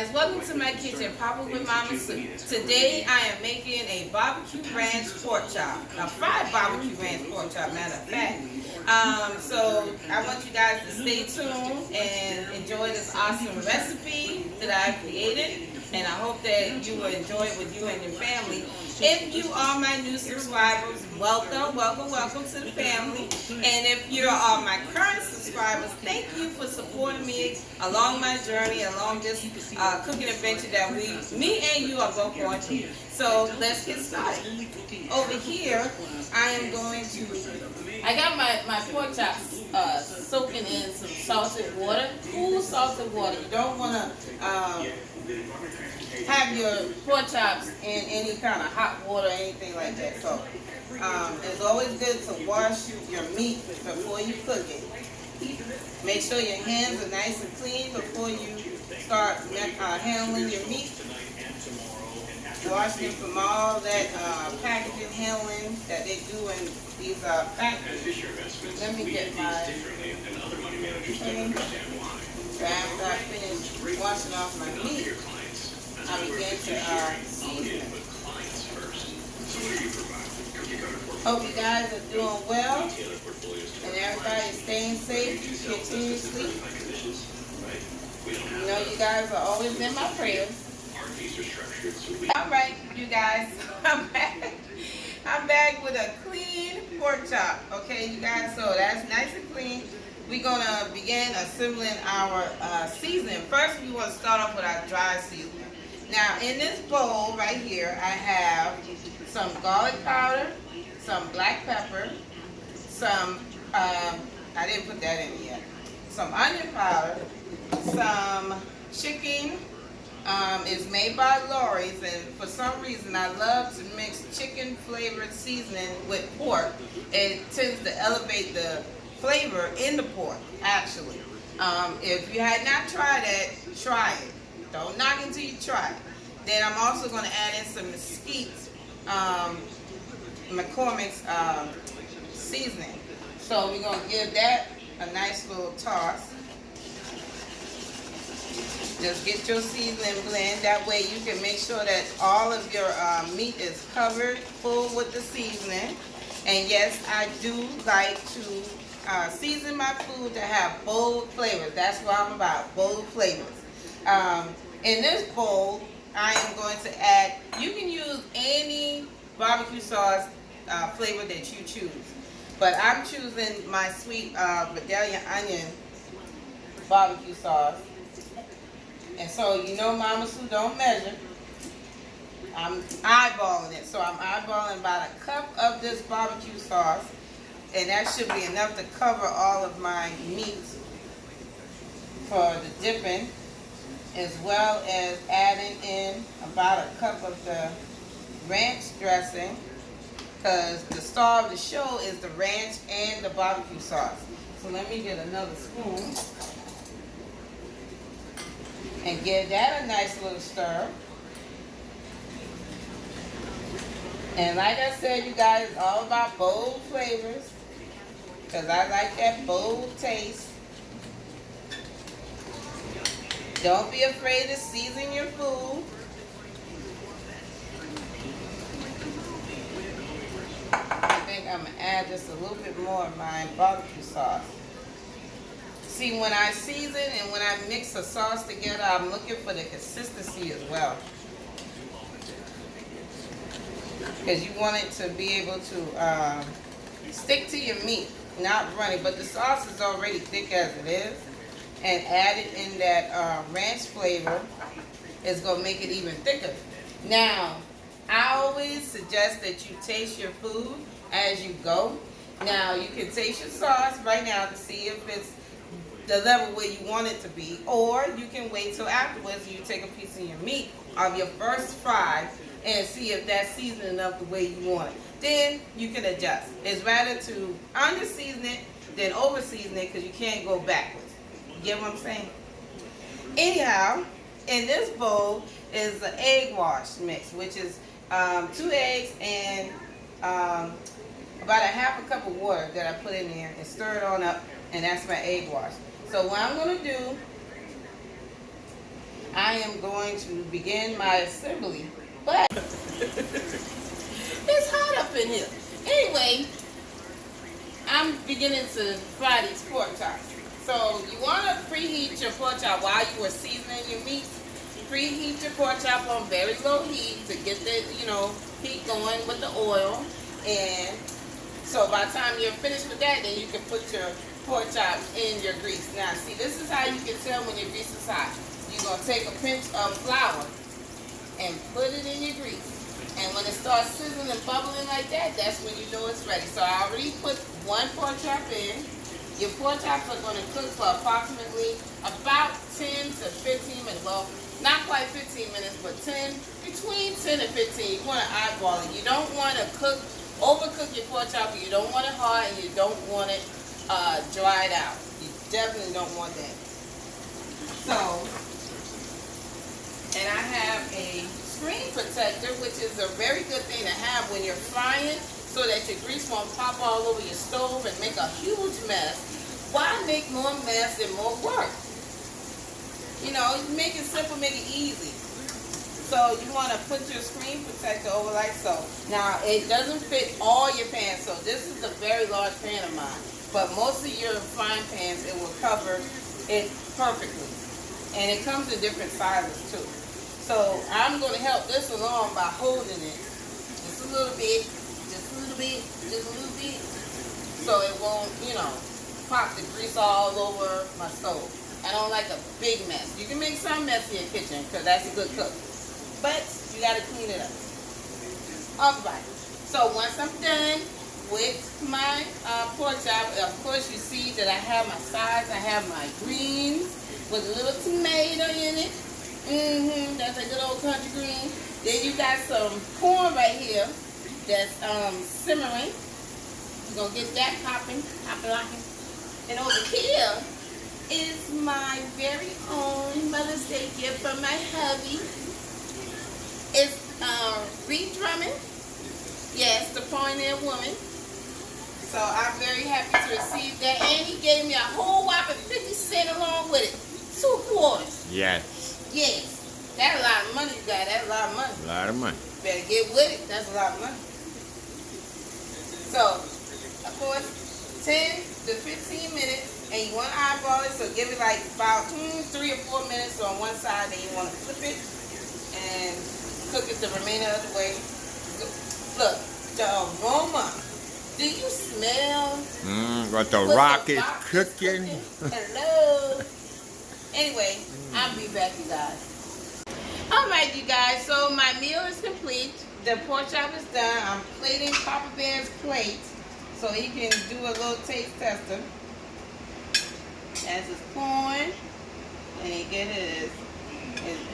guys, welcome to my kitchen, Poppin' with Mama Sue. Today I am making a BBQ Ranch Pork Chop, a fried BBQ Ranch Pork Chop, matter of fact. So I want you guys to stay tuned and enjoy this awesome recipe that I created, and I hope that you will enjoy it with you and your family. If you are my new subscribers, welcome, welcome, welcome to the family. And if you are my current subscribers, thank you for supporting me along my journey, along this cooking adventure that me and you are both going through. So let's get started. Over here, I am going to, I got my pork chops soaking in some salted water, cool salted water. You don't want to have your pork chops in any kind of hot water or anything like that. So it's always good to wash your meat before you cook it. Make sure your hands are nice and clean before you start handling your meat. Wash them from all that packaging handling that they do in these factories. Let me get my thing. After I finish washing off my meat, I begin to season it. Hope you guys are doing well and everybody is staying safe continuously. You know you guys are always in my prayers. Alright, you guys, I'm back with a clean pork chop. Okay, you guys, so that's nice and clean. We're going to begin assembling our seasoning. First, we want to start off with our dry seasoning. Now, in this bowl right here, I have some garlic powder, some black pepper, some, I didn't put that in yet, some onion powder, some chicken. It's made by Lori's, and for some reason I love to mix chicken flavored seasoning with pork. It tends to elevate the flavor in the pork, actually. If you had not tried it, try it. Don't knock it until you try it. Then I'm also going to add in some mesquite, McCormick's seasoning. So we're going to give that a nice little toss. Just get your seasoning blend. That way you can make sure that all of your meat is covered full with the seasoning. And yes, I do like to season my food to have bold flavors. That's what I'm about, bold flavors. In this bowl, I am going to add, you can use any barbecue sauce flavor that you choose. But I'm choosing my sweet Vidalia onion barbecue sauce. And so, you know, Mama Sue don't measure. I'm eyeballing it. So I'm eyeballing about a cup of this barbecue sauce. And that should be enough to cover all of my meat for the dipping, as well as adding in about a cup of the ranch dressing, because the star of the show is the ranch and the barbecue sauce. So let me get another spoon and give that a nice little stir. And like I said, you guys, it's all about bold flavors, because I like that bold taste. Don't be afraid to season your food. I think I'm going to add just a little bit more of my barbecue sauce. See, when I season and when I mix a sauce together, I'm looking for the consistency as well. Because you want it to be able to stick to your meat, not runny. But the sauce is already thick as it is. And added in that ranch flavor is going to make it even thicker. Now, I always suggest that you taste your food as you go. Now, you can taste your sauce right now to see if it's the level where you want it to be, or you can wait till afterwards and you take a piece of your meat of your first fry and see if that's seasoned enough the way you want it. Then you can adjust. It's rather to under season it than over season it, because you can't go backwards. You get what I'm saying? Anyhow, in this bowl is the egg wash mix, which is 2 eggs and about a half a cup of water that I put in there and stir it on up, and that's my egg wash. So what I'm going to do I am going to begin my assembly. But it's hot up in here. Anyway, I'm beginning to fry these pork chops. So you want to preheat your pork chop while you were seasoning your meat. Preheat your pork chop on very low heat to get the, heat going with the oil. And so by the time you're finished with that, then you can put your pork chops in your grease. Now see, this is how you can tell when your grease is hot. You're going to take a pinch of flour and put it in your grease. And when it starts sizzling and bubbling like that, that's when you know it's ready. So I already put one pork chop in. Your pork chops are going to cook for approximately about 10 to 15 minutes. Well, not quite 15 minutes, but between 10 and 15. You want to eyeball it. You don't want to overcook your pork chop. You don't want it hard, and you don't want it dried out. You definitely don't want that. So, and I have a screen protector, which is a very good thing to have when you're frying, so that your grease won't pop all over your stove and make a huge mess. Why make more mess and more work? Make it simple, make it easy. So you want to put your screen protector over like so. Now, it doesn't fit all your pans, so this is a very large pan of mine. But most of your frying pans, it will cover it perfectly. And it comes in different sizes too. So I'm going to help this along by holding it just a little bit, just a little bit, just a little bit, so it won't, pop the grease all over my stove. I don't like a big mess. You can make some mess in your kitchen because that's a good cook, but you got to clean it up. All right. So once I'm done with my pork chop, of course you see that I have my sides. I have my greens with a little tomato in it. That's a good old country green. Then you got some corn right here that's simmering. You're gonna get that popping. And over here is my very own Mother's Day gift from my hubby. It's Reed Drummond. Yes, the Pioneer Woman. So I'm very happy to receive that. And he gave me a whole whopping 50 cents along with it. 2 quarters. Yes. Yes. That's a lot of money, you guys. That's a lot of money. A lot of money. Better get with it. That's a lot of money. So, of course, 10 to 15 minutes. And you want to eyeball it, so give it like about 3 or 4 minutes on one side. Then you want to flip it and cook it the remainder of the way. Look, the aroma. Do you smell what the rock is cooking? Hello. Anyway, I'll be back, you guys. Alright, you guys, so my meal is complete. The pork chop is done. I'm plating Papa Bear's plate so he can do a little taste tester. That's his corn. And he get his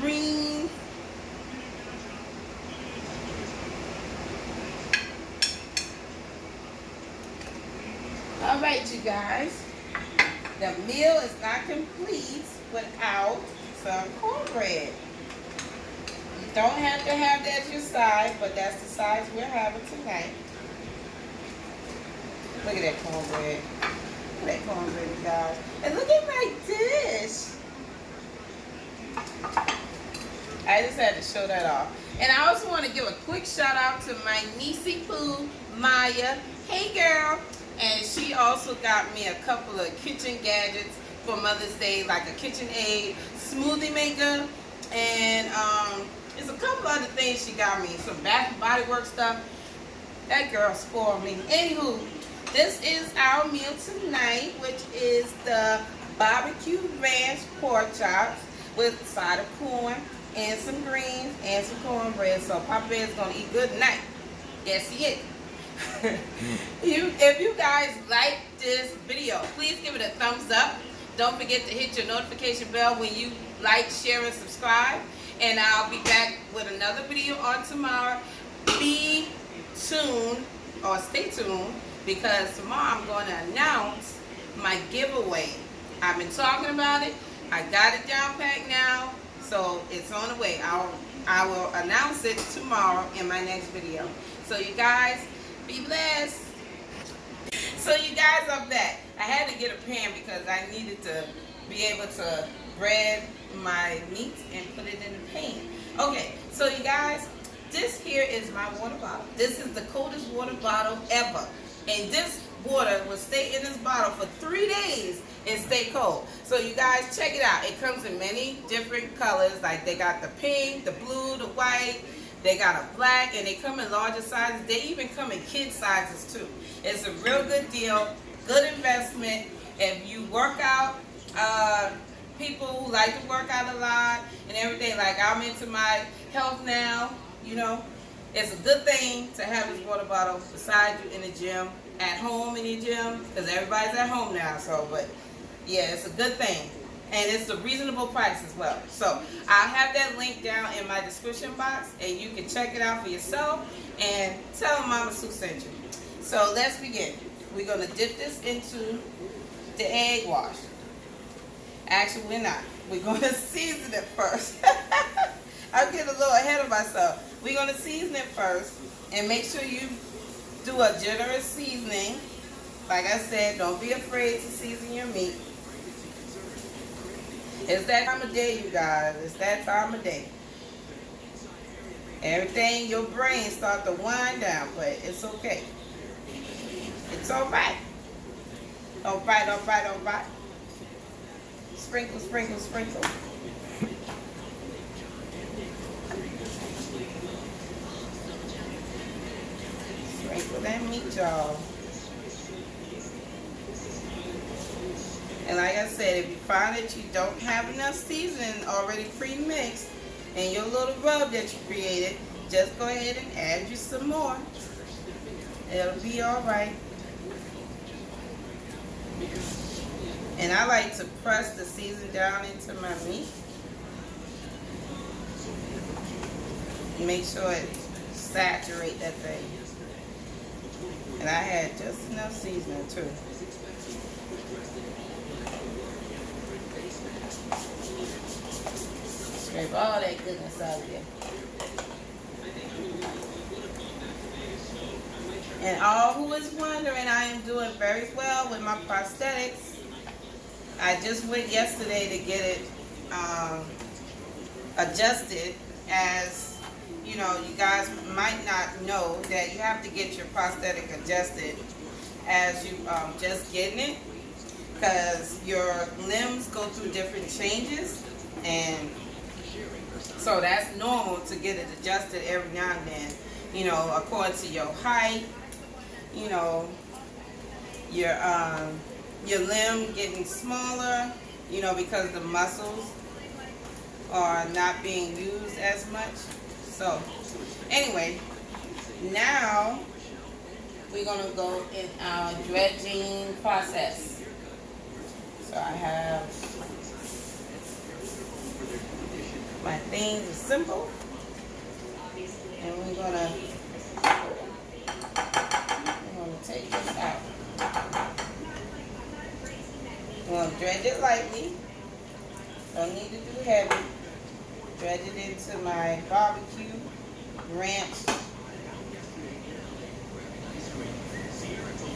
greens. Alright, you guys. The meal is not complete without some cornbread. You don't have to have that at your side, but that's the size we're having tonight. Look at that cornbread. Look at that cornbread, you guys. And look at my dish. I just had to show that off. And I also want to give a quick shout out to my niecey Pooh, Maya. Hey, girl. And she also got me a couple of kitchen gadgets for Mother's Day, like a KitchenAid smoothie maker, and there's a couple other things she got me, some Bath and Body Works stuff. That girl spoiled me. Anywho, this is our meal tonight, which is the BBQ Ranch Pork Chops with a side of corn and some greens and some cornbread. So Papa Bear's gonna eat good tonight. Yes, he is. If you guys like this video, please give it a thumbs up. Don't forget to hit your notification bell when you like, share, and subscribe. And I'll be back with another video on tomorrow. Be tuned, or stay tuned, because tomorrow I'm going to announce my giveaway. I've been talking about it. I got it down packed now, so it's on the way. I will announce it tomorrow in my next video. So you guys, be blessed. So you guys, I'm back. I had to get a pan because I needed to be able to bread my meat and put it in the pan. Okay, so you guys, this here is my water bottle. This is the coldest water bottle ever. And this water will stay in this bottle for 3 days and stay cold. So you guys, check it out. It comes in many different colors. Like they got the pink, the blue, the white. They got a black, and they come in larger sizes. They even come in kid sizes too. It's a real good deal, good investment. If you work out, people who like to work out a lot and everything, like I'm into my health now, you know, it's a good thing to have this water bottle beside you in the gym, at home in your gym, because everybody's at home now, so, but yeah, it's a good thing. And it's a reasonable price as well. So I'll have that link down in my description box, and you can check it out for yourself and tell Mama Sue sent you. So let's begin. We're going to dip this into the egg wash. Actually, we're not. We're going to season it first. I'm getting a little ahead of myself. We're going to season it first, and make sure you do a generous seasoning. Like I said, don't be afraid to season your meat. It's that time of day, you guys. It's that time of day. Everything, your brain starts to wind down, but it's okay. It's all right. All right, all right, all right. Sprinkle, sprinkle, sprinkle. Sprinkle that meat, y'all. And like I said, if you find that you don't have enough seasoning already pre-mixed in your little rub that you created, just go ahead and add you some more. It'll be all right. And I like to press the season down into my meat. Make sure it saturates that thing. And I had just enough seasoning too. Scrape all that goodness out of there. And all who is wondering, I am doing very well with my prosthetics. I just went yesterday to get it adjusted. As you know, you guys might not know that you have to get your prosthetic adjusted as you just getting it, because your limbs go through different changes, and so that's normal to get it adjusted every now and then, you know, according to your height, you know, your limb getting smaller, you know, because the muscles are not being used as much. So anyway, now we're going to go in our dredging process. So I have my things are simple, and we're gonna take this out. We're gonna dredge it lightly. Don't need to do heavy. Dredge it into my BBQ Ranch.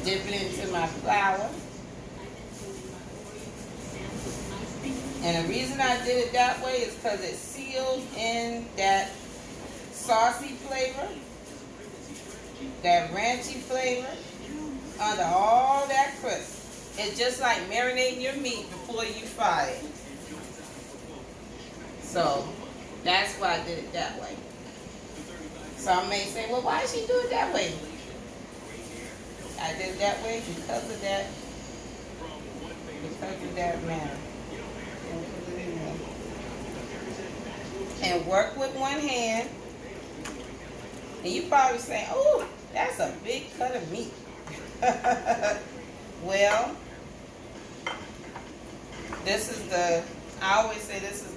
Dip it into my flour. And the reason I did it that way is because it seals in that saucy flavor, that ranchy flavor, under all that crisp. It's just like marinating your meat before you fry it. So that's why I did it that way. Some may say, well, why did she do it that way? I did it that way because of that manner. And work with one hand. And you probably say, oh, that's a big cut of meat. Well, this is I always say this is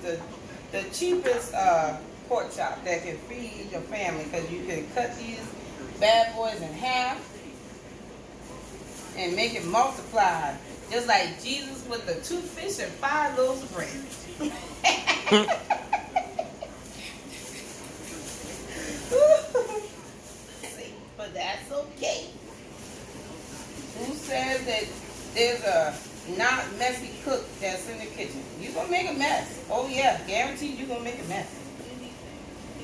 the cheapest pork chop that can feed your family, because you can cut these bad boys in half and make it multiply. Just like Jesus with the 2 fish and 5 loaves of bread. But that's okay. Who says that there's a not messy cook that's in the kitchen. You're going to make a mess. Oh yeah, guaranteed you're going to make a mess.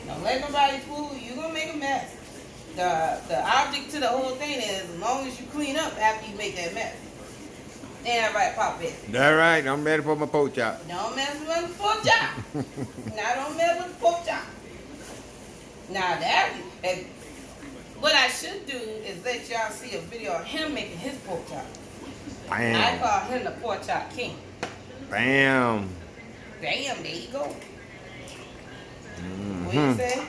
Don't let nobody fool you. You're going to make a mess. The object to the whole thing is as long as you clean up after you make that mess. Ain't that right, Pop It? That's right. I'm ready for my pork chop. Don't mess with the pork chop. Now don't mess with the pork chop. Now what I should do is let y'all see a video of him making his pork chop. Bam. I call him the pork chop king. Bam. Bam, there you go. Mm-hmm. What you say?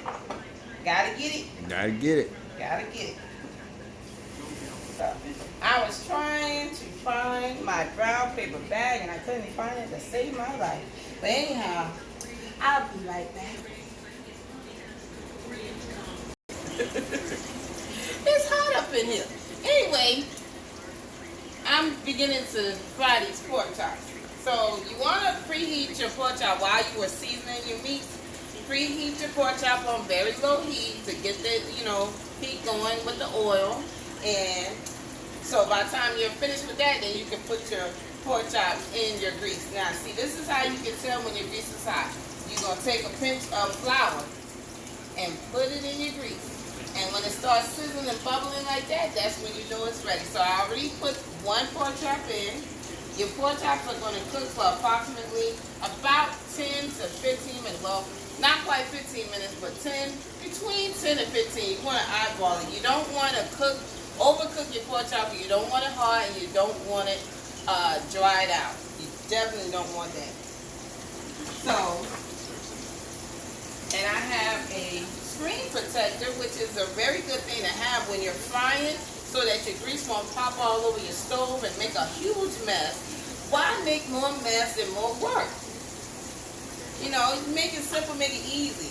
Gotta get it. Gotta get it. Gotta get it. So, I was trying to find my brown paper bag and I couldn't find it to save my life. But anyhow, I'll be right back. It's hot up in here. Anyway, I'm beginning to fry these pork chops. So you want to preheat your pork chop while you are seasoning your meat. Preheat your pork chop on very low heat to get the heat going with the oil. And so by the time you're finished with that, then you can put your pork chops in your grease. Now see, this is how you can tell when your grease is hot. You're going to take a pinch of flour and put it in your grease. And when it starts sizzling and bubbling like that, that's when you know it's ready. So I already put one pork chop in. Your pork chops are going to cook for approximately about 10 to 15 minutes. Well, not quite 15 minutes, but between 10 and 15. You want to eyeball it. You don't want to overcook your pork chop. You don't want it hard, and you don't want it dried out. You definitely don't want that. So, and I have a screen protector, which is a very good thing to have when you're frying, so that your grease won't pop all over your stove and make a huge mess. Why make more mess and more work? You know, make it simple, make it easy.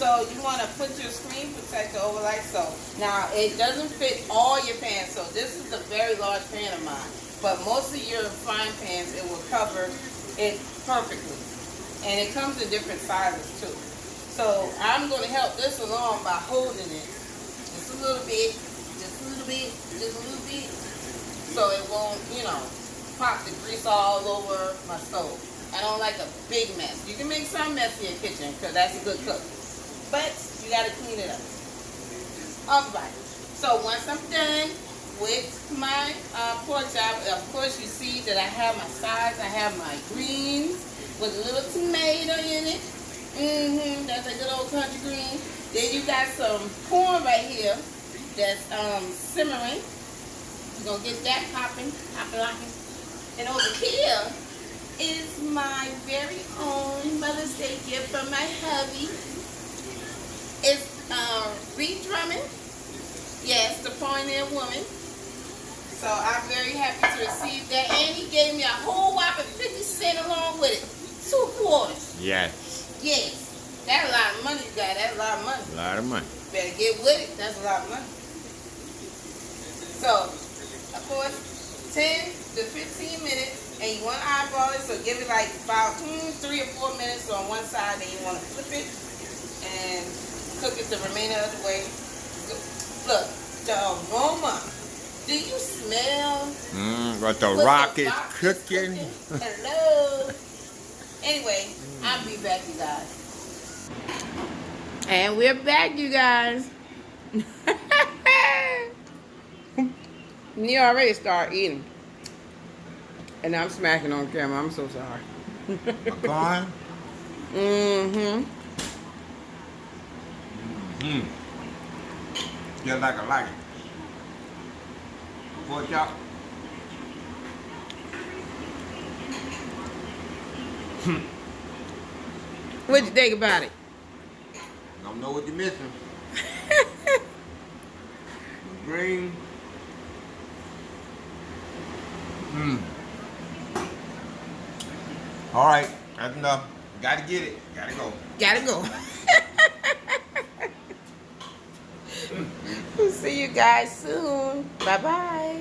So you want to put your screen protector over like so. Now, it doesn't fit all your pans, so this is a very large pan of mine. But most of your frying pans, it will cover it perfectly. And it comes in different sizes too. So I'm going to help this along by holding it just a little bit, just a little bit, just a little bit, so it won't, pop the grease all over my stove. I don't like a big mess. You can make some mess in your kitchen because that's a good cook, but you got to clean it up. All right. So once I'm done with my pork chop, of course you see that I have my sides. I have my greens with a little tomato in it. That's a good old country green. Then you got some corn right here that's simmering. You're going to get that popping. And over here is my very own Mother's Day gift from my hubby. It's Reed Drummond. Yes, the Pioneer Woman. So I'm very happy to receive that. And he gave me a whole whopping 50 cents along with it. 2 quarters. Yes. Yes, that's a lot of money, you got. That's a lot of money. A lot of money. Better get with it. That's a lot of money. So, of course, 10 to 15 minutes, and you want to eyeball it. So give it like about 3 or 4 minutes on one side. Then you want to flip it and cook it the remainder of the way. Look, the aroma. Do you smell? What the rock is cooking. Hello. Anyway, I'll be back, you guys. And we're back, you guys. You already started eating. And I'm smacking on camera. I'm so sorry. Gone? Just like I like it. Pork chop. What'd you think about it? Don't know what you're missing. The green. All right, that's enough. Gotta get it. Gotta go. Gotta go. We'll see you guys soon. Bye-bye.